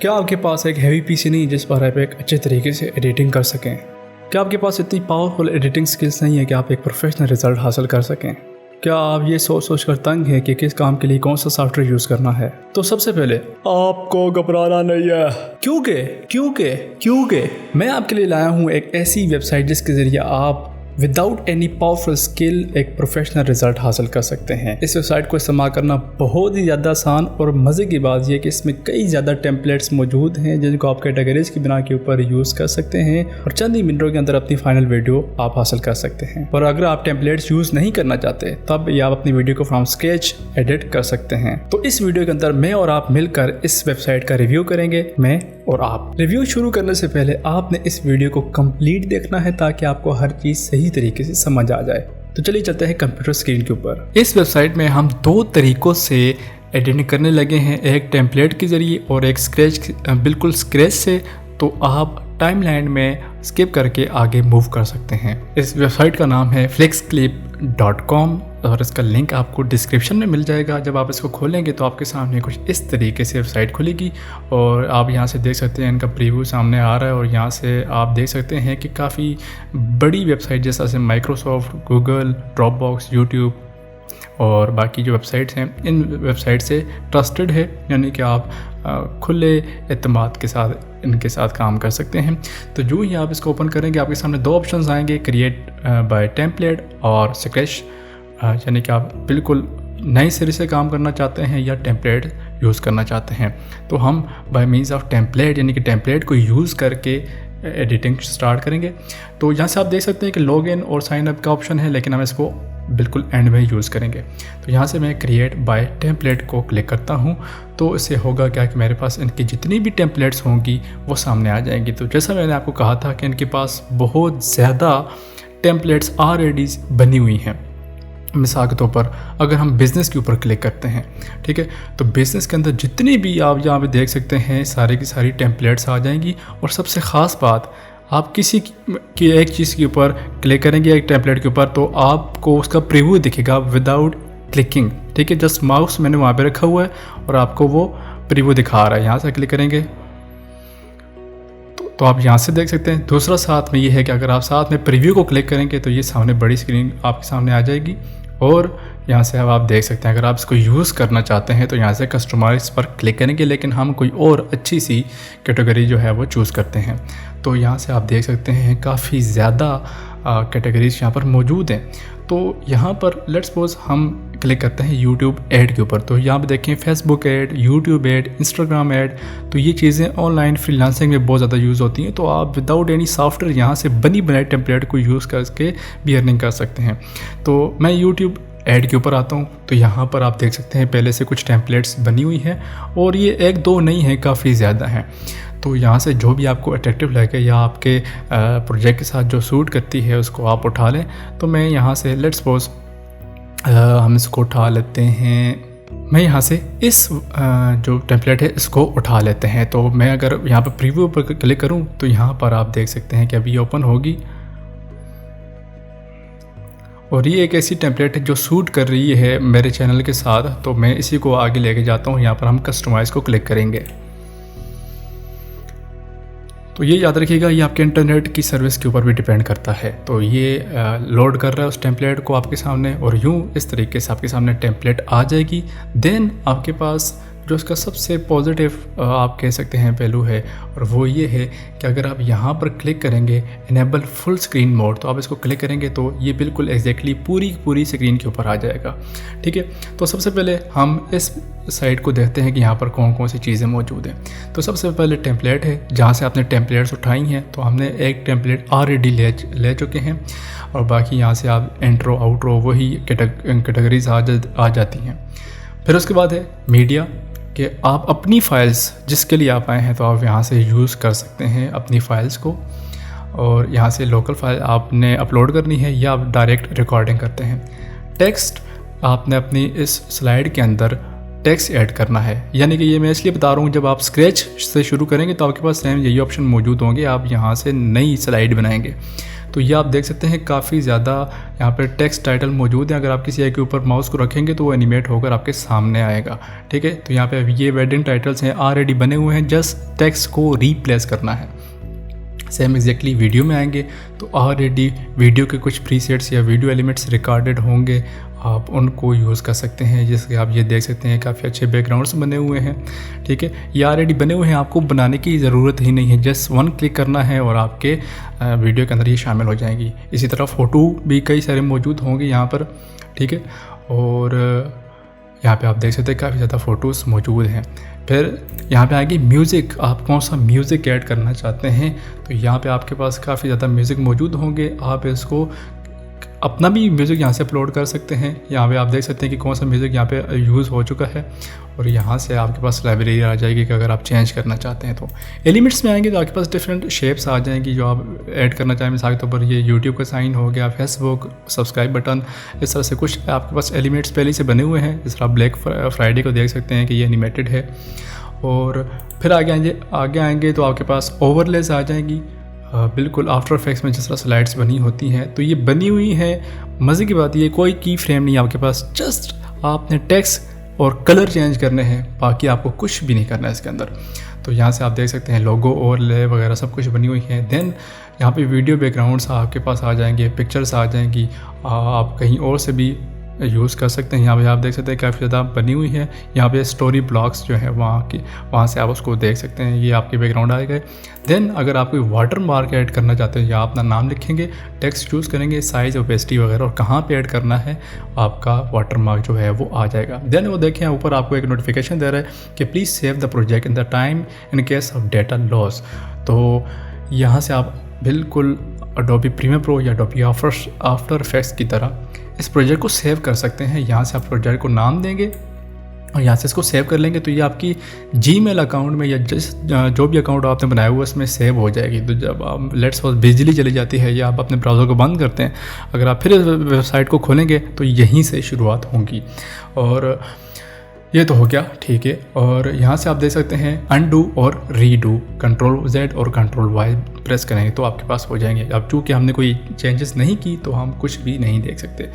क्या आपके पास एक हैवी पीसी नहीं जिस पर आप एक अच्छे तरीके से एडिटिंग कर सकें? क्या आपके पास इतनी पावरफुल एडिटिंग स्किल्स नहीं है कि आप एक प्रोफेशनल रिजल्ट हासिल कर सकें? क्या आप ये सोच कर तंग हैं कि किस काम के लिए कौन सा सॉफ्टवेयर यूज़ करना है? तो सबसे पहले आपको घबराना नहीं है, क्योंकि मैं आपके लिए लाया हूँ एक ऐसी वेबसाइट जिसके ज़रिए आप विदाउट एनी पावरफुल स्किल एक प्रोफेशनल रिजल्ट हासिल कर सकते हैं। इस वेबसाइट को इस्तेमाल करना बहुत ही ज़्यादा आसान और मज़े की बात यह है कि इसमें कई ज़्यादा टेम्पलेट्स मौजूद हैं जिनको आप कैटेगरीज की बिना के ऊपर यूज़ कर सकते हैं और चंद ही मिनटों के अंदर अपनी फाइनल वीडियो आप हासिल कर सकते हैं। और अगर आप टेम्पलेट्स यूज़ नहीं करना चाहते तब ये आप अपनी वीडियो को फ्रॉम स्केच एडिट कर सकते हैं। तो इस वीडियो के अंदर मैं और आप मिलकर इस वेबसाइट का रिव्यू करेंगे, मैं और आप। रिव्यू शुरू करने से पहले आपने इस वीडियो को कंप्लीट देखना है ताकि आपको हर चीज़ सही तरीके से समझ आ जाए। तो चलिए चलते हैं कंप्यूटर स्क्रीन के ऊपर। इस वेबसाइट में हम दो तरीकों से एडिटिंग करने लगे हैं, एक टेम्पलेट के जरिए और एक स्क्रैच, बिल्कुल स्क्रैच से। तो आप टाइमलाइन में स्किप करके आगे मूव कर सकते हैं। इस वेबसाइट का नाम है flexclip.com और इसका लिंक आपको डिस्क्रिप्शन में मिल जाएगा। जब आप इसको खोलेंगे तो आपके सामने कुछ इस तरीके से वेबसाइट खुलेगी और आप यहाँ से देख सकते हैं इनका प्रीव्यू सामने आ रहा है और यहाँ से आप देख सकते हैं कि काफ़ी बड़ी वेबसाइट जैसा से माइक्रोसॉफ्ट, गूगल, ड्रॉपबॉक्स, यूट्यूब और बाकी जो वेबसाइट्स हैं इन वेबसाइट से ट्रस्टेड है, यानी कि आप खुले एतमाद के साथ इनके साथ काम कर सकते हैं। तो जो ही आप इसको ओपन करेंगे आपके सामने दो ऑप्शंस आएंगे, क्रिएट बाय टेम्पलेट और स्क्रैच, यानी कि आप बिल्कुल नए सिरे से काम करना चाहते हैं या टेम्पलेट यूज़ करना चाहते हैं। तो हम बाय मीन्स ऑफ टेम्पलेट यानी कि टेम्पलेट को यूज़ करके एडिटिंग स्टार्ट करेंगे। तो यहाँ से आप देख सकते हैं कि लॉगिन और साइन अप का ऑप्शन है, लेकिन हम इसको बिल्कुल एंड में यूज़ करेंगे। तो यहाँ से मैं क्रिएट बाय टेम्पलेट को क्लिक करता हूँ तो इससे होगा क्या कि मेरे पास इनकी जितनी भी टेम्पलेट्स होंगी वो सामने आ जाएंगी। तो जैसा मैंने आपको कहा था कि इनके पास बहुत ज़्यादा टेम्पलेट्स ऑलरेडी बनी हुई हैं। मिसाल के तौर पर अगर हम बिज़नेस के ऊपर क्लिक करते हैं, ठीक है, तो बिज़नेस के अंदर जितनी भी आप यहाँ पे देख सकते हैं सारी की सारी टेम्पलेट्स आ जाएंगी। और सबसे ख़ास बात, आप किसी की एक चीज़ के ऊपर क्लिक करेंगे एक टेम्पलेट के ऊपर तो आपको उसका प्रीव्यू दिखेगा विदाउट क्लिकिंग, ठीक है। जस्ट माउस मैंने वहाँ पे रखा हुआ है और आपको वो प्रीव्यू दिखा रहा है। यहाँ से क्लिक करेंगे तो आप यहाँ से देख सकते हैं। दूसरा साथ में ये है कि अगर आप साथ में प्रीव्यू को क्लिक करेंगे तो ये सामने बड़ी स्क्रीन आपके सामने आ जाएगी और यहाँ से अब आप देख सकते हैं अगर आप इसको यूज़ करना चाहते हैं तो यहाँ से कस्टमाइज़ पर क्लिक करेंगे, लेकिन हम कोई और अच्छी सी कैटेगरी जो है वो चूज़ करते हैं। तो यहाँ से आप देख सकते हैं काफ़ी ज़्यादा कैटेगरीज यहाँ पर मौजूद हैं। तो यहाँ पर लेट्स सपोज हम क्लिक करते हैं यूट्यूब ऐड के ऊपर। तो यहाँ पर देखें Facebook ad, YouTube add, Instagram add, तो ये चीज़ें ऑनलाइन फ्रीलांसिंग में बहुत ज़्यादा यूज़ होती हैं। तो आप विदाउट एनी सॉफ्टवेयर यहाँ से बनी बनाई टेम्पलेट को यूज़ करके भी अर्निंग कर सकते हैं। तो मैं यूट्यूब ऐड के ऊपर आता हूँ तो यहाँ पर आप देख सकते हैं पहले से कुछ टेम्पलेट्स बनी हुई हैं और ये एक दो नहीं है, काफ़ी ज़्यादा हैं। तो यहाँ से जो भी आपको अट्रैक्टिव लगे या आपके प्रोजेक्ट के साथ जो सूट करती है उसको आप उठा लें। तो मैं यहाँ से लेट्स सपोज हम इसको उठा लेते हैं, मैं यहाँ से इस जो टेम्पलेट है इसको उठा लेते हैं। तो मैं अगर यहाँ पर प्रीव्यू पर क्लिक करूँ तो यहाँ पर आप देख सकते हैं कि अभी ओपन होगी और ये एक ऐसी टेम्पलेट है जो सूट कर रही है मेरे चैनल के साथ। तो मैं इसी को आगे लेके जाता हूँ। यहाँ पर हम कस्टमाइज़ को क्लिक करेंगे। तो ये याद रखिएगा ये आपके इंटरनेट की सर्विस के ऊपर भी डिपेंड करता है। तो ये लोड कर रहा है उस टेम्पलेट को आपके सामने और यूँ इस तरीके से आपके सामने टेम्पलेट आ जाएगी। देन आपके पास जो इसका सबसे पॉजिटिव आप कह सकते हैं पहलू है और वो ये है कि अगर आप यहाँ पर क्लिक करेंगे इनेबल फुल स्क्रीन मोड, तो आप इसको क्लिक करेंगे तो ये बिल्कुल एग्जैक्टली पूरी स्क्रीन के ऊपर आ जाएगा, ठीक है। तो सबसे पहले हम इस साइट को देखते हैं कि यहाँ पर कौन कौन सी चीज़ें मौजूद हैं। तो सबसे पहले टेम्पलेट है, जहाँ से आपने टेम्पलेट्स उठाई हैं तो हमने एक टेम्पलेट ऑलरेडी ले चुके हैं और बाकी यहाँ से आप इंट्रो आउट्रो वही कैटेगरीज आ जाती हैं। फिर उसके बाद है मीडिया कि आप अपनी फ़ाइल्स जिसके लिए आप आए हैं तो आप यहाँ से यूज़ कर सकते हैं अपनी फ़ाइल्स को और यहाँ से लोकल फ़ाइल आपने अपलोड करनी है या आप डायरेक्ट रिकॉर्डिंग करते हैं। टेक्स्ट आपने अपनी इस स्लाइड के अंदर टेक्स्ट ऐड करना है, यानी कि ये मैं इसलिए बता रहा हूँ जब आप स्क्रैच से शुरू करेंगे तो आपके पास सेम यही ऑप्शन मौजूद होंगे, आप यहाँ से नई स्लाइड बनाएंगे। तो तो ये आप देख सकते हैं काफ़ी ज़्यादा यहाँ पर टेक्स्ट टाइटल मौजूद है। अगर आप किसी एक के ऊपर माउस को रखेंगे तो वो एनिमेट होकर आपके सामने आएगा। ठीक है, तो यहाँ पे ये वेडिंग टाइटल्स हैं ऑलरेडी बने हुए हैं, जस्ट टेक्स्ट को रिप्लेस करना है। सेम एग्जैक्टली वीडियो में आएंगे तो ऑलरेडी वीडियो के कुछ प्रीसेट्स या वीडियो एलिमेंट्स रिकॉर्डेड होंगे, आप उनको यूज़ कर सकते हैं। जैसे आप ये देख सकते हैं काफ़ी अच्छे बैकग्राउंड्स बने हुए हैं। ठीक है, ये ऑलरेडी बने हुए हैं, आपको बनाने की ज़रूरत ही नहीं है, जस्ट वन क्लिक करना है और आपके वीडियो के अंदर ये शामिल हो जाएंगी। इसी तरह फ़ोटो भी कई सारे मौजूद होंगे यहाँ पर। ठीक है, और यहाँ पे आप देख सकते हैं काफ़ी ज़्यादा फ़ोटोज़ मौजूद हैं। फिर यहाँ पे आएगी म्यूज़िक, आप कौन सा म्यूज़िक ऐड करना चाहते हैं, तो यहाँ पे आपके पास काफ़ी ज़्यादा म्यूज़िक मौजूद होंगे। आप इसको अपना भी म्यूज़िक यहाँ से अपलोड कर सकते हैं। यहाँ पे आप देख सकते हैं कि कौन सा म्यूज़िक यहाँ पे यूज़ हो चुका है, और यहाँ से आपके पास लाइब्रेरी आ जाएगी कि अगर आप चेंज करना चाहते हैं। तो एलिमेंट्स में आएंगे तो आपके पास डिफरेंट शेप्स आ जाएंगी जो आप ऐड करना चाहें। मिसाल के तौर पर ये यूट्यूब का साइन हो गया, फेसबुक सब्सक्राइब बटन, इस तरह से कुछ आपके पास एलिमेंट्स पहले से बने हुए हैं। जिस तरह आप ब्लैक फ्राइडे को देख सकते हैं कि ये एनिमेटेड है। और फिर आगे आएंगे तो आपके पास ओवरलेस आ जाएंगी। बिल्कुल आफ्टर इफेक्ट्स में जिस तरह स्लाइड्स बनी होती हैं, तो ये बनी हुई है। मज़े की बात ये कोई की फ्रेम नहीं है आपके पास, जस्ट आपने टेक्स्ट और कलर चेंज करने हैं, बाकी आपको कुछ भी नहीं करना है इसके अंदर। तो यहाँ से आप देख सकते हैं लोगो ओवरले वगैरह सब कुछ बनी हुई है। देन यहाँ पे वीडियो बैकग्राउंड्स आपके पास आ जाएंगे, पिक्चर्स आ जाएंगी, आप कहीं और से भी यूज़ कर सकते हैं। यहाँ पे आप देख सकते हैं काफ़ी ज़्यादा बनी हुई है। यहाँ पे स्टोरी ब्लॉक्स जो है वहाँ से आप उसको देख सकते हैं, ये आपके बैकग्राउंड आ गए। देन अगर आप कोई वाटर मार्क ऐड करना चाहते हैं, या अपना नाम लिखेंगे, टेक्स्ट चूज़ करेंगे, साइज़ ओपेसिटी वगैरह और कहाँ पे ऐड करना है, आपका वाटर मार्क जो है वो आ जाएगा। देन वो देखें ऊपर आपको एक नोटिफिकेशन दे रहा है कि please save the project in the time in case of data loss. तो यहाँ से आप बिल्कुल एडोबी प्रीमियर प्रो या एडोबी आफ्टर इफेक्ट्स की तरह इस प्रोजेक्ट को सेव कर सकते हैं। यहाँ से आप प्रोजेक्ट को नाम देंगे और यहाँ से इसको सेव कर लेंगे, तो ये आपकी जीमेल अकाउंट में या जो भी अकाउंट आपने बनाया हुआ है उसमें सेव हो जाएगी। तो जब आप लेट्स सपोज बिजली चली जाती है या आप अपने ब्राउज़र को बंद करते हैं, अगर आप फिर इस वेबसाइट को खोलेंगे तो यहीं से शुरुआत होगी। और ये तो हो गया, ठीक है। और यहाँ से आप देख सकते हैं अनडू और रीडू, Ctrl+Z और Ctrl+Y प्रेस करेंगे तो आपके पास हो जाएंगे। अब चूँकि हमने कोई चेंजेस नहीं की तो हम कुछ भी नहीं देख सकते।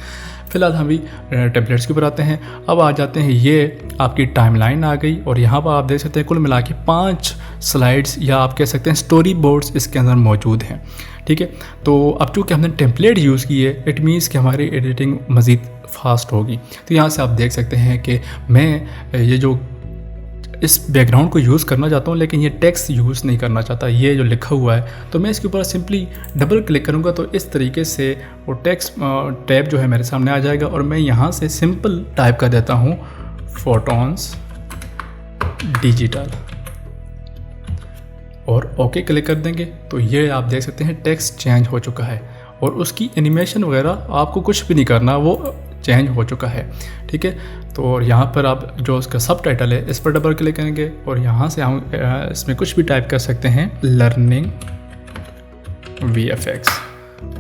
फिलहाल हम भी टेम्पलेट्स के ऊपर आते हैं। अब आ जाते हैं, ये आपकी टाइमलाइन आ गई और यहाँ पर आप देख सकते हैं कुल मिला के 5 स्लाइड्स या आप कह सकते हैं स्टोरी बोर्ड्स इसके अंदर मौजूद हैं। ठीक है, तो अब चूँकि हमने टेम्पलेट यूज़ की है, इट मीन्स कि हमारी एडिटिंग मज़ीद फास्ट होगी। तो यहाँ से आप देख सकते हैं कि मैं ये जो इस बैकग्राउंड को यूज़ करना चाहता हूँ लेकिन ये टेक्स्ट यूज़ नहीं करना चाहता, ये जो लिखा हुआ है, तो मैं इसके ऊपर सिंपली डबल क्लिक करूँगा तो इस तरीके से वो टेक्स्ट टैब जो है मेरे सामने आ जाएगा। और मैं यहाँ से सिंपल टाइप कर देता हूँ फोटोन्स डिजिटल और ओके क्लिक कर देंगे तो ये आप देख सकते हैं टेक्स्ट चेंज हो चुका है और उसकी एनिमेशन वगैरह आपको कुछ भी नहीं करना, वो चेंज हो चुका है। ठीक है, तो और यहाँ पर आप जो उसका सब टाइटल है इस पर डबल क्लिक करेंगे और यहाँ से हम इसमें कुछ भी टाइप कर सकते हैं, लर्निंग VFX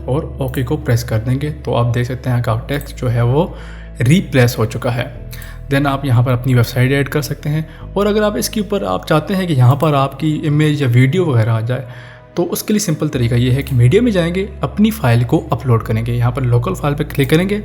और ओके को प्रेस कर देंगे तो आप देख सकते हैं का टेक्स्ट जो है वो रिप्लेस हो चुका है। देन आप यहाँ पर अपनी वेबसाइट ऐड कर सकते हैं और अगर आप इसके ऊपर आप चाहते हैं कि यहाँ पर आपकी इमेज या वीडियो वगैरह आ जाए तो उसके लिए सिंपल तरीका ये है कि मीडिया में जाएंगे, अपनी फ़ाइल को अपलोड करेंगे, यहाँ पर लोकल फाइल पर क्लिक करेंगे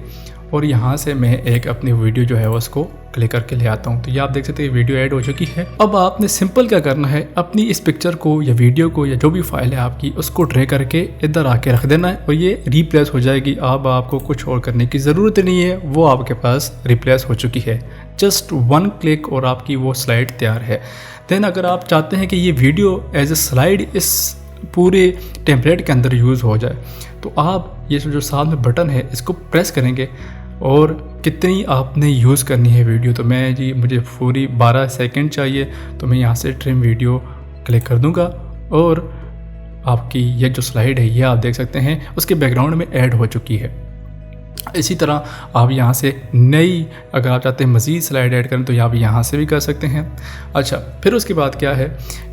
और यहाँ से मैं एक अपनी वीडियो जो है उसको क्लिक करके ले आता हूँ। तो ये आप देख सकते हैं वीडियो ऐड हो चुकी है। अब आपने सिंपल क्या करना है, अपनी इस पिक्चर को या वीडियो को या जो भी फाइल है आपकी उसको ड्रैग करके इधर आके रख देना है और ये रिप्लेस हो जाएगी। अब आपको कुछ और करने की ज़रूरत नहीं है, वो आपके पास रिप्लेस हो चुकी है। जस्ट वन क्लिक और आपकी वो स्लाइड तैयार है। देन अगर आप चाहते हैं कि ये वीडियो एज ए स्लाइड इस पूरे टेम्पलेट के अंदर यूज़ हो जाए तो आप ये जो साथ में बटन है इसको प्रेस करेंगे और कितनी आपने यूज़ करनी है वीडियो। तो मैं जी मुझे पूरी 12 सेकंड चाहिए तो मैं यहाँ से ट्रिम वीडियो क्लिक कर दूँगा और आपकी ये जो स्लाइड है ये आप देख सकते हैं उसके बैकग्राउंड में ऐड हो चुकी है। इसी तरह आप यहाँ से नई अगर आप चाहते हैं मज़ीद स्लाइड ऐड करें तो आप यहाँ से भी कर सकते हैं। अच्छा, फिर उसके बाद क्या है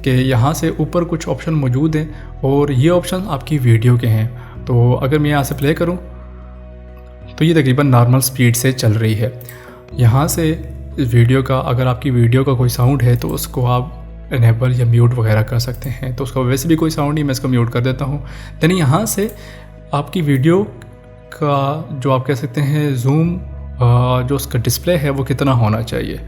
कि यहाँ से ऊपर कुछ ऑप्शन मौजूद हैं और ये ऑप्शन आपकी वीडियो के हैं। तो अगर मैं यहाँ से प्ले करूँ तो ये तकरीबन नॉर्मल स्पीड से चल रही है। यहाँ से इस वीडियो का अगर आपकी वीडियो का कोई साउंड है तो उसको आप इनेबल या म्यूट वगैरह कर सकते हैं। तो उसका वैसे भी कोई साउंड नहीं, मैं इसको म्यूट कर देता हूँ। देन यहाँ से आपकी वीडियो का जो आप कह सकते हैं जूम जो उसका डिस्प्ले है वो कितना होना चाहिए,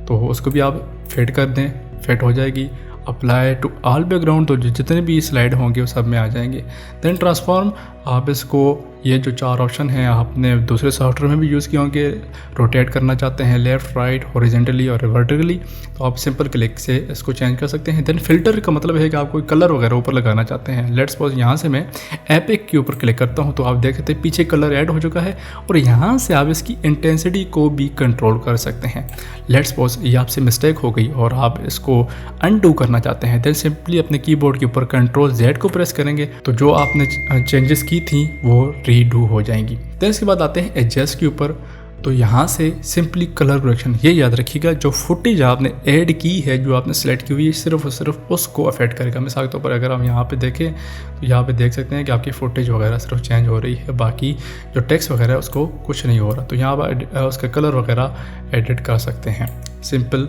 तो उसको भी आप फिट कर दें, फिट हो जाएगी। अप्लाई टू ऑल बैकग्राउंड, तो जितने भी स्लाइड होंगे वो सब में आ जाएंगे। देन ट्रांसफॉर्म, आप इसको ये जो 4 ऑप्शन हैं आपने दूसरे सॉफ्टवेयर में भी यूज़ किए होंगे। रोटेट करना चाहते हैं लेफ़्ट राइट हॉरिजॉन्टली और वर्टिकली, तो आप सिंपल क्लिक से इसको चेंज कर सकते हैं। देन फिल्टर का मतलब है कि आप कोई कलर वगैरह ऊपर लगाना चाहते हैं। लेट्स सपोज यहाँ से मैं एपिक के ऊपर क्लिक करता हूँ तो आप देख सकते हैं पीछे कलर ऐड हो चुका है और यहाँ से आप इसकी इंटेंसिटी को भी कंट्रोल कर सकते हैं। लेट्स सपोज ये आपसे मिस्टेक हो गई और आप इसको अनडू करना चाहते हैं, देन सिंपली अपने कीबोर्ड के ऊपर Ctrl+Z को प्रेस करेंगे तो जो आपने चेंजेस की थी वो रीडू हो जाएंगी। देन इसके बाद आते हैं एडजस्ट के ऊपर, तो यहाँ से सिंपली कलर करेक्शन, ये याद रखिएगा जो फुटेज आपने ऐड की है, जो आपने सेलेक्ट की हुई है, सिर्फ और सिर्फ उसको अफेक्ट करेगा। मिसाल के तौर पर अगर हम यहाँ पे देखें तो यहाँ पे देख सकते हैं कि आपकी फुटेज वगैरह सिर्फ चेंज हो रही है, बाकी जो टेक्स्ट वगैरह है उसको कुछ नहीं हो रहा। तो यहाँ पर उसका कलर वगैरह एडिट कर सकते हैं सिंपल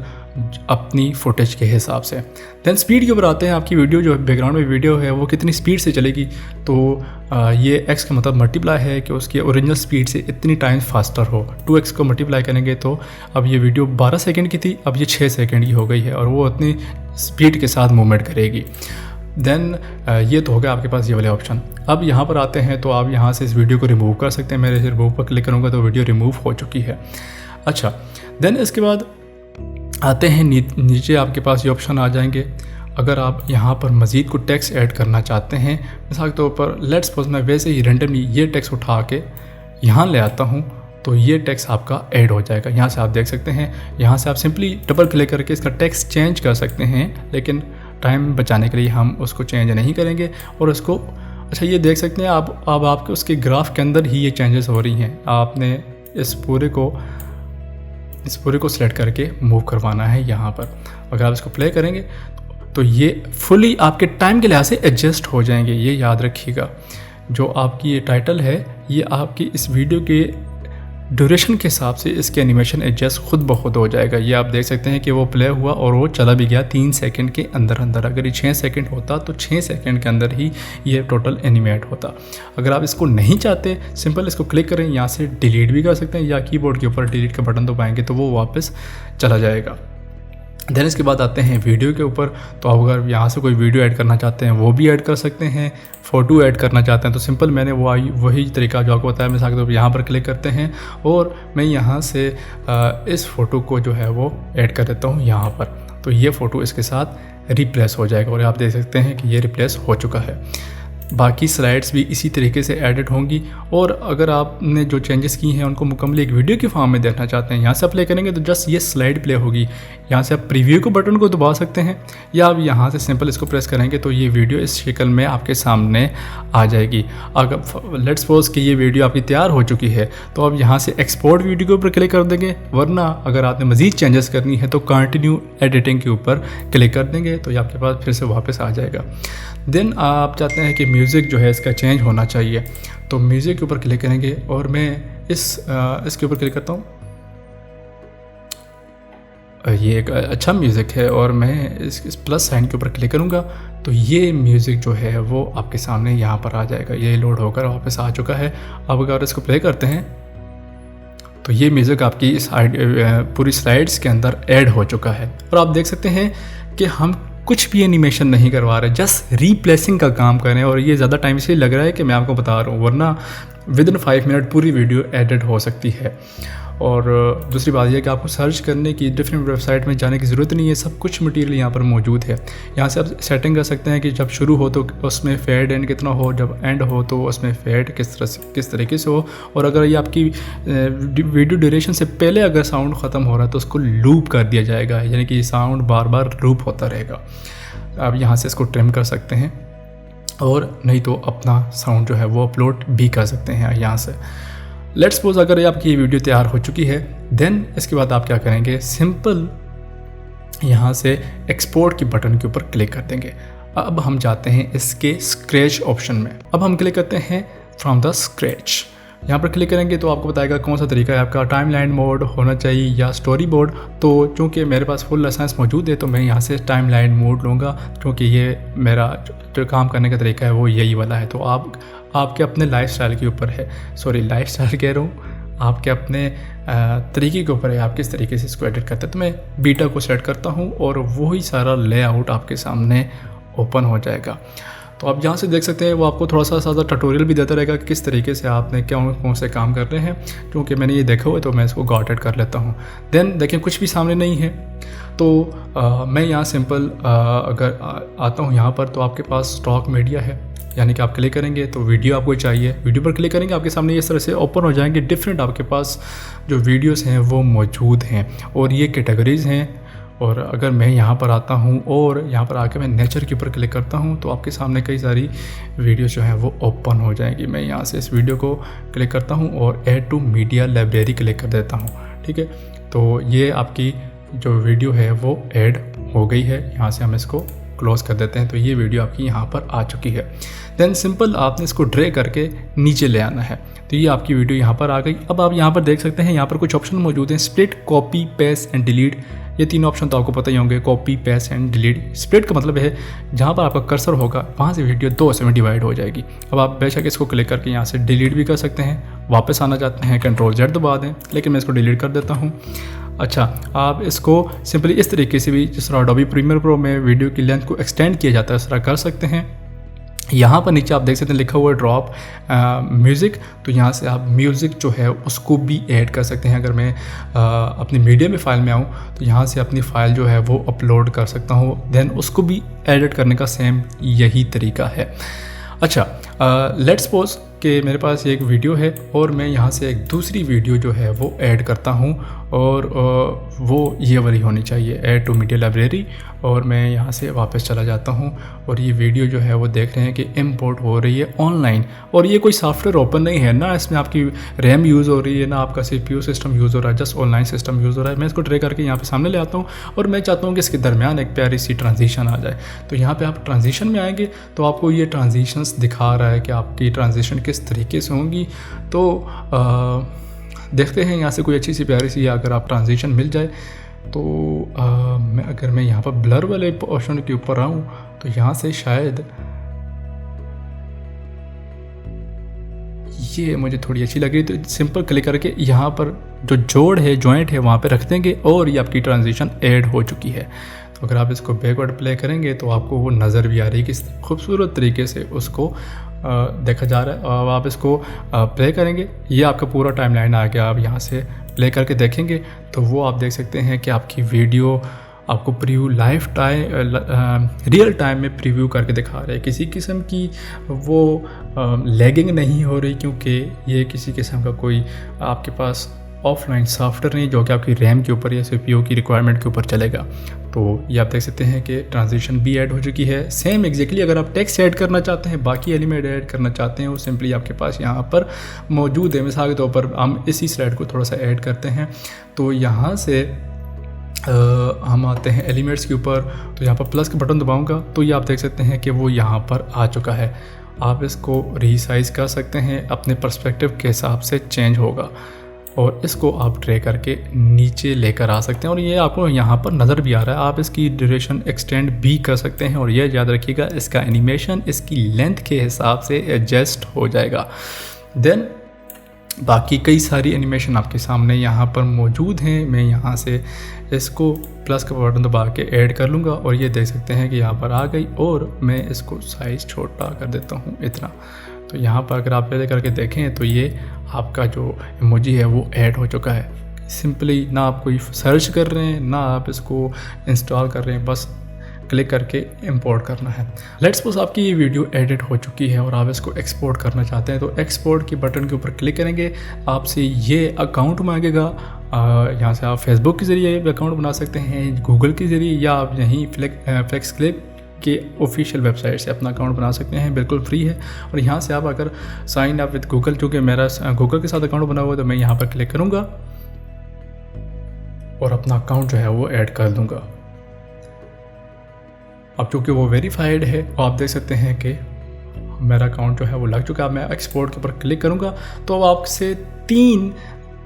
अपनी फुटेज के हिसाब से। देन स्पीड के ऊपर आते हैं, आपकी वीडियो जो बैकग्राउंड में वीडियो है वो कितनी स्पीड से चलेगी, तो ये x का मतलब मल्टीप्लाई है कि उसकी ओरिजिनल स्पीड से इतनी टाइम्स फास्टर हो। 2x को मल्टीप्लाई करेंगे तो अब ये वीडियो 12 सेकंड की थी, अब ये 6 सेकंड की हो गई है और वो उतनी स्पीड के साथ मूवमेंट करेगी। देन ये तो हो गया आपके पास ये वाले ऑप्शन। अब यहाँ पर आते हैं तो आप यहाँ से इस वीडियो को रिमूव कर सकते हैं। मैं रिमूव पर क्लिक करूँगा तो वीडियो रिमूव हो चुकी है। अच्छा, देन इसके बाद आते हैं नीचे आपके पास ये ऑप्शन आ जाएंगे। अगर आप यहाँ पर मज़ीद को टेक्स्ट ऐड करना चाहते हैं, मिसाल के तौर पर लेट्स सपोज मैं वैसे ही रैंडमली ये टेक्स्ट उठा के यहाँ ले आता हूँ तो ये टेक्स्ट आपका ऐड हो जाएगा। यहाँ से आप देख सकते हैं, यहाँ से आप सिंपली डबल क्लिक करके इसका टेक्स्ट चेंज कर सकते हैं, लेकिन टाइम बचाने के लिए हम उसको चेंज नहीं करेंगे और इसको अच्छा ये देख सकते हैं आप, अब आपके उसके ग्राफ के अंदर ही ये चेंजेस हो रही हैं। आपने इस पूरे को सिलेक्ट करके मूव करवाना है यहाँ पर। अगर आप इसको प्ले करेंगे तो ये फुली आपके टाइम के लिहाज से एडजस्ट हो जाएंगे। ये याद रखिएगा, जो आपकी ये टाइटल है ये आपकी इस वीडियो के ड्यूरेशन के हिसाब से इसके एनिमेशन एडजस्ट खुद ब खुद हो जाएगा। ये आप देख सकते हैं कि वो प्ले हुआ और वो चला भी गया 3 सेकंड के अंदर। अगर ये 6 सेकंड होता तो 6 सेकंड के अंदर ही ये टोटल एनिमेट होता। अगर आप इसको नहीं चाहते, सिंपल इसको क्लिक करें, यहाँ से डिलीट भी कर सकते हैं या कीबोर्ड के ऊपर डिलीट का बटन दबाएंगे तो वो वापस चला जाएगा। देन इसके बाद आते हैं वीडियो के ऊपर, तो आप अगर यहाँ से कोई वीडियो ऐड करना चाहते हैं वो भी ऐड कर सकते हैं। फ़ोटो ऐड करना चाहते हैं तो सिंपल मैंने वही तरीका जो आपको बताया, मिसाल के यहाँ पर क्लिक करते हैं और मैं यहाँ से इस फ़ोटो को जो है वो ऐड कर देता हूँ यहाँ पर, तो ये फ़ोटो इसके साथ रिप्लेस हो जाएगा और आप देख सकते हैं कि ये रिप्लेस हो चुका है। बाकी स्लाइड्स भी इसी तरीके से एडिट होंगी और अगर आपने जो चेंजेस की हैं उनको मुकम्मल एक वीडियो के फॉर्म में देखना चाहते हैं, यहाँ से प्ले करेंगे तो जस्ट ये स्लाइड प्ले होगी। यहाँ से आप प्रीव्यू को बटन को दबा सकते हैं या आप यहाँ से सिंपल इसको प्रेस करेंगे तो ये वीडियो इस शक्ल में आपके सामने आ जाएगी। अगर लेट्स सपोज कि ये वीडियो आपकी तैयार हो चुकी है तो आप यहाँ से एक्सपोर्ट वीडियो के ऊपर क्लिक कर देंगे, वरना अगर आपने मज़ीद चेंजेस करनी है तो कंटिन्यू एडिटिंग के ऊपर क्लिक कर देंगे तो ये आपके पास फिर से वापस आ जाएगा। देन आप चाहते हैं कि म्यूज़िक जो है इसका चेंज होना चाहिए तो म्यूज़िक के ऊपर क्लिक करेंगे और मैं इसके ऊपर क्लिक करता हूँ। ये एक अच्छा म्यूज़िक है और मैं इस प्लस साइन के ऊपर क्लिक करूँगा तो ये म्यूज़िक जो है वो आपके सामने यहाँ पर आ जाएगा। ये लोड होकर वापस आ चुका है। अब अगर इसको प्ले करते हैं तो ये म्यूज़िक आपकी इस पूरी स्लाइड्स के अंदर ऐड हो चुका है और आप देख सकते हैं कि हम कुछ भी एनिमेशन नहीं करवा रहे, जस्ट रीप्लेसिंग का काम कर रहे हैं और ये ज़्यादा टाइम इसलिए लग रहा है कि मैं आपको बता रहा हूँ, वरना विदिन 5 मिनट पूरी वीडियो एडिट हो सकती है। और दूसरी बात यह कि आपको सर्च करने की डिफरेंट वेबसाइट में जाने की ज़रूरत नहीं है, सब कुछ मटेरियल यहाँ पर मौजूद है। यहाँ से आप सेटिंग कर सकते हैं कि जब शुरू हो तो उसमें फेड एंड कितना हो, जब एंड हो तो उसमें फेड किस तरीके से हो, और अगर ये आपकी वीडियो ड्यूरेशन से पहले अगर साउंड ख़त्म हो रहा है तो उसको लूप कर दिया जाएगा, यानी कि साउंड बार बार लूप होता रहेगा। आप यहाँ से इसको ट्रिम कर सकते हैं और नहीं तो अपना साउंड जो है वो अपलोड भी कर सकते हैं यहाँ से। लेट्स सपोज अगर ये आपकी वीडियो तैयार हो चुकी है, देन इसके बाद आप क्या करेंगे, सिंपल यहाँ से एक्सपोर्ट के बटन के ऊपर क्लिक कर देंगे। अब हम जाते हैं इसके स्क्रैच ऑप्शन में। अब हम क्लिक करते हैं फ्रॉम द स्क्रैच। यहाँ पर क्लिक करेंगे तो आपको बताएगा कौन सा तरीका है आपका, टाइमलाइन मोड होना चाहिए या स्टोरी बोर्ड। तो चूँकि मेरे पास फुल लाइसेंस मौजूद है तो मैं यहाँ से टाइमलाइन मोड लूँगा, क्योंकि ये मेरा जो काम करने का तरीका है वो यही वाला है। तो आपके अपने लाइफस्टाइल के ऊपर है, सॉरी लाइफस्टाइल कह रहा हूँ, आपके अपने तरीके के ऊपर है, आप किस तरीके से इसको एडिट करते हैं। तो मैं बीटा को सेलेक्ट करता हूँ और वही सारा लेआउट आपके सामने ओपन हो जाएगा। तो आप यहाँ से देख सकते हैं वो आपको थोड़ा सा ट्यूटोरियल भी देता रहेगा कि किस तरीके से आपने कौन से काम कर रहे हैं। क्योंकि मैंने ये देखा हुआ है तो मैं इसको गॉट एड कर लेता हूँ। देन देखें कुछ भी सामने नहीं है तो मैं यहाँ सिंपल अगर आता हूँ यहाँ पर, तो आपके पास स्टॉक मीडिया है, यानी कि आप क्लिक करेंगे तो वीडियो आपको चाहिए, वीडियो पर क्लिक करेंगे आपके सामने इस तरह से ओपन हो जाएंगे। डिफरेंट आपके पास जो वीडियोस हैं वो मौजूद हैं और ये कैटेगरीज़ हैं। और अगर मैं यहाँ पर आता हूँ और यहाँ पर आके मैं नेचर के ऊपर क्लिक करता हूँ तो आपके सामने कई सारी वीडियो जो हैं वो ओपन हो जाएंगी। मैं यहाँ से इस वीडियो को क्लिक करता हूँ और add to media library click कर देता हूँ। ठीक है, तो ये आपकी जो वीडियो है वो ऐड हो गई है। यहाँ से हम इसको क्लोज कर देते हैं। तो ये वीडियो आपकी यहाँ पर आ चुकी है। देन सिंपल आपने इसको ड्रैग करके नीचे ले आना है। तो ये आपकी वीडियो यहाँ पर आ गई। अब आप यहाँ पर देख सकते हैं यहाँ पर कुछ ऑप्शन मौजूद हैं, split, copy, paste and delete. ये तीनों ऑप्शन तो आपको पता ही होंगे, copy, paste and delete. Split का मतलब है जहाँ पर आपका कर्सर होगा वहाँ से वीडियो 2 हिस्सों में डिवाइड हो जाएगी। अब आप बेशक इसको क्लिक करके यहाँ से डिलीट भी कर सकते हैं, वापस आना चाहते हैं Ctrl+Z दबा दें, लेकिन मैं इसको डिलीट कर देता हूँ। अच्छा, आप इसको सिंपली इस तरीके से भी, जिस तरह एडोबी प्रीमियर प्रो में वीडियो की लेंथ को एक्सटेंड किया जाता है उस तरह कर सकते हैं। यहाँ पर नीचे आप देख सकते हैं लिखा हुआ है ड्रॉप म्यूज़िक, तो यहाँ से आप म्यूज़िक जो है उसको भी ऐड कर सकते हैं। अगर मैं अपनी मीडिया में फ़ाइल में आऊँ तो यहाँ से अपनी फ़ाइल जो है वो अपलोड कर सकता हूँ, देन उसको भी एडिट करने का सेम यही तरीका है। अच्छा, लेट्स सपोज कि मेरे पास एक वीडियो है और मैं यहाँ से एक दूसरी वीडियो जो है वो ऐड करता हूँ और वो ये वाली होनी चाहिए, ऐड टू मीडिया लाइब्रेरी। और मैं यहाँ से वापस चला जाता हूँ और ये वीडियो जो है वो देख रहे हैं कि इंपोर्ट हो रही है ऑनलाइन। और ये कोई सॉफ्टवेयर ओपन नहीं है ना, इसमें आपकी रैम यूज़ हो रही है ना आपका CPU सिस्टम यूज़ हो रहा है, जस्ट ऑनलाइन सिस्टम यूज़ हो रहा है। मैं इसको ड्रैग करके यहाँ पे सामने ले आता हूँ और मैं चाहता हूँ कि इसके दरमियान एक प्यारी सी ट्रांजिशन आ जाए। तो यहाँ पे आप ट्रांजिशन में आएंगे तो आपको ये ट्रांजिशंस दिखा रहा है कि आपकी ट्रांजिशन किस तरीके से होंगी। तो देखते हैं यहाँ से कोई अच्छी सी प्यारी सी अगर आप ट्रांजिशन मिल जाए तो अगर मैं यहाँ पर ब्लर वाले ऑप्शन के ऊपर आऊँ तो यहाँ से शायद ये मुझे थोड़ी अच्छी लग रही। तो सिंपल क्लिक करके यहाँ पर जो जोड़ है, जॉइंट है, वहाँ पे रख देंगे और ये आपकी ट्रांजिशन ऐड हो चुकी है। तो अगर आप इसको बैकवर्ड प्ले करेंगे तो आपको वो नज़र भी आ रही है किस खूबसूरत तरीके से उसको देखा जा रहा है। अब आप इसको प्ले करेंगे, ये आपका पूरा टाइमलाइन आ गया। आप यहाँ से प्ले करके देखेंगे तो वो आप देख सकते हैं कि आपकी वीडियो आपको प्रीव्यू रियल टाइम में प्रीव्यू करके दिखा रहे हैं। किसी किस्म की वो लैगिंग नहीं हो रही, क्योंकि ये किसी किस्म का कोई आपके पास ऑफलाइन सॉफ्टवेयर नहीं जो कि आपकी रैम के ऊपर या CPU की रिक्वायरमेंट के ऊपर चलेगा। तो ये आप देख सकते हैं कि ट्रांजिशन भी ऐड हो चुकी है। सेम एग्जैक्टली अगर आप टेक्स्ट ऐड करना चाहते हैं, बाकी एलिमेंट ऐड करना चाहते हैं, वो सिंपली आपके पास यहाँ पर मौजूद है। मिसाल के तौर पर हम इसी स्लाइड को थोड़ा सा ऐड करते हैं तो यहाँ से हम आते हैं एलिमेंट्स के ऊपर। तो यहाँ पर प्लस का बटन दबाऊंगा तो ये आप देख सकते हैं कि वो यहाँ पर आ चुका है। आप इसको रीसाइज़ कर सकते हैं, अपने पर्सपेक्टिव के हिसाब से चेंज होगा और इसको आप ड्रैग करके नीचे लेकर आ सकते हैं और ये आपको यहाँ पर नज़र भी आ रहा है। आप इसकी ड्यूरेशन एक्सटेंड भी कर सकते हैं और ये याद रखिएगा इसका एनिमेशन इसकी लेंथ के हिसाब से एडजस्ट हो जाएगा। देन बाकी कई सारी एनिमेशन आपके सामने यहाँ पर मौजूद हैं। मैं यहाँ से इसको प्लस का बटन दबा के ऐड कर लूँगा और ये देख सकते हैं कि यहाँ पर आ गई और मैं इसको साइज़ छोटा कर देता हूँ इतना। तो यहाँ पर अगर आप प्ले करके देखें तो ये आपका जो इमोजी है वो ऐड हो चुका है। सिंपली ना आप कोई सर्च कर रहे हैं ना आप इसको इंस्टॉल कर रहे हैं, बस क्लिक करके इंपोर्ट करना है। लेट्स सपोज आपकी ये वीडियो एडिट हो चुकी है और आप इसको एक्सपोर्ट करना चाहते हैं तो एक्सपोर्ट के बटन के ऊपर क्लिक करेंगे, आपसे ये अकाउंट मांगेगा। यहाँ से आप फेसबुक के ज़रिए अकाउंट बना सकते हैं, गूगल के ज़रिए, या आप यहीं फ्लेक्सक्लिप के ऑफिशियल वेबसाइट से अपना अकाउंट बना सकते हैं, बिल्कुल फ्री है। और यहाँ से आप अगर साइन अप विद गूगल, चूँकि मेरा गूगल के साथ अकाउंट बना हुआ है तो मैं यहाँ पर क्लिक करूँगा और अपना अकाउंट जो है वो ऐड कर दूँगा। अब चूँकि वो वेरीफाइड है तो आप देख सकते हैं कि मेरा अकाउंट जो है वो लग चुका है। मैं एक्सपोर्ट के ऊपर क्लिक करूँगा तो अब आपसे 3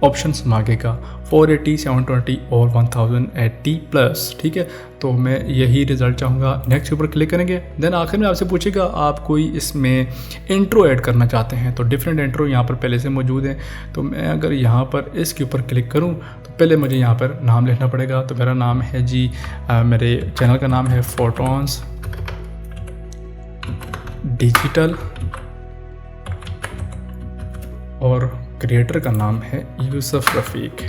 ऑप्शंस मांगेगा 480, 720 और 1080 प्लस, ठीक है। तो मैं यही रिज़ल्ट चाहूँगा। नेक्स्ट के ऊपर क्लिक करेंगे। देन आखिर में आपसे पूछेगा आप कोई इसमें इंट्रो ऐड करना चाहते हैं, तो डिफरेंट इंट्रो यहाँ पर पहले से मौजूद हैं। तो मैं अगर यहाँ पर इसके ऊपर क्लिक करूँ तो पहले मुझे यहाँ पर नाम लिखना पड़ेगा। तो मेरा नाम है जी, मेरे चैनल का नाम है फोटोन्स डिजिटल और क्रिएटर का नाम है यूसुफ रफ़ीक।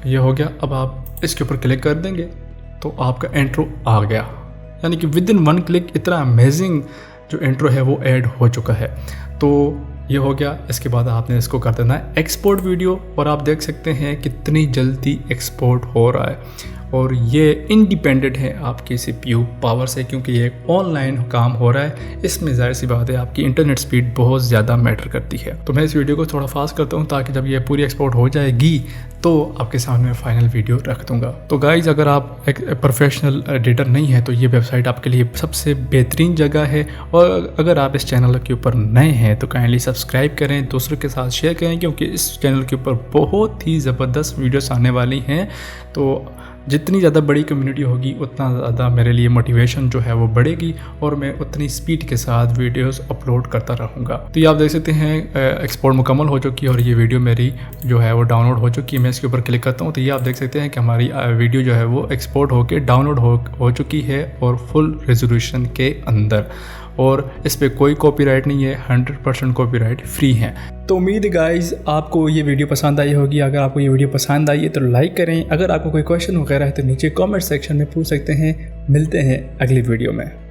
ये हो गया। अब आप इसके ऊपर क्लिक कर देंगे तो आपका इंट्रो आ गया, यानी कि विद इन 1 क्लिक इतना अमेजिंग जो इंट्रो है वो ऐड हो चुका है। तो ये हो गया। इसके बाद आपने इसको कर देना है एक्सपोर्ट वीडियो, और आप देख सकते हैं कितनी जल्दी एक्सपोर्ट हो रहा है। और ये इंडिपेंडेंट है आपके CPU पावर से, क्योंकि ये एक ऑनलाइन काम हो रहा है। इसमें जाहिर सी बात है आपकी इंटरनेट स्पीड बहुत ज़्यादा मैटर करती है। तो मैं इस वीडियो को थोड़ा फास्ट करता हूँ ताकि जब ये पूरी एक्सपोर्ट हो जाएगी तो आपके सामने फाइनल वीडियो रख दूँगा। तो गाइज़, अगर आप एक प्रोफेशनल एडिटर नहीं है तो ये वेबसाइट आपके लिए सबसे बेहतरीन जगह है। और अगर आप इस चैनल के ऊपर नए हैं तो काइंडली सब्सक्राइब करें, दूसरों के साथ शेयर करें, क्योंकि इस चैनल के ऊपर बहुत ही ज़बरदस्त वीडियोस आने वाली हैं। तो जितनी ज़्यादा बड़ी कम्युनिटी होगी उतना ज़्यादा मेरे लिए मोटिवेशन जो है वो बढ़ेगी और मैं उतनी स्पीड के साथ वीडियोस अपलोड करता रहूँगा। तो ये आप देख सकते हैं एक्सपोर्ट मुकम्मल हो चुकी है और ये वीडियो मेरी जो है वो डाउनलोड हो चुकी है। मैं इसके ऊपर क्लिक करता हूँ तो ये आप देख सकते हैं कि हमारी वीडियो जो है वो एक्सपोर्ट होकर डाउनलोड हो चुकी है और फुल रेजोल्यूशन के अंदर, और इस पर कोई कॉपीराइट नहीं है, 100% कॉपीराइट फ्री है। तो उम्मीद है गाइज़ आपको ये वीडियो पसंद आई होगी। अगर आपको ये वीडियो पसंद आई है तो लाइक करें। अगर आपको कोई क्वेश्चन वगैरह है तो नीचे कमेंट सेक्शन में पूछ सकते हैं। मिलते हैं अगली वीडियो में।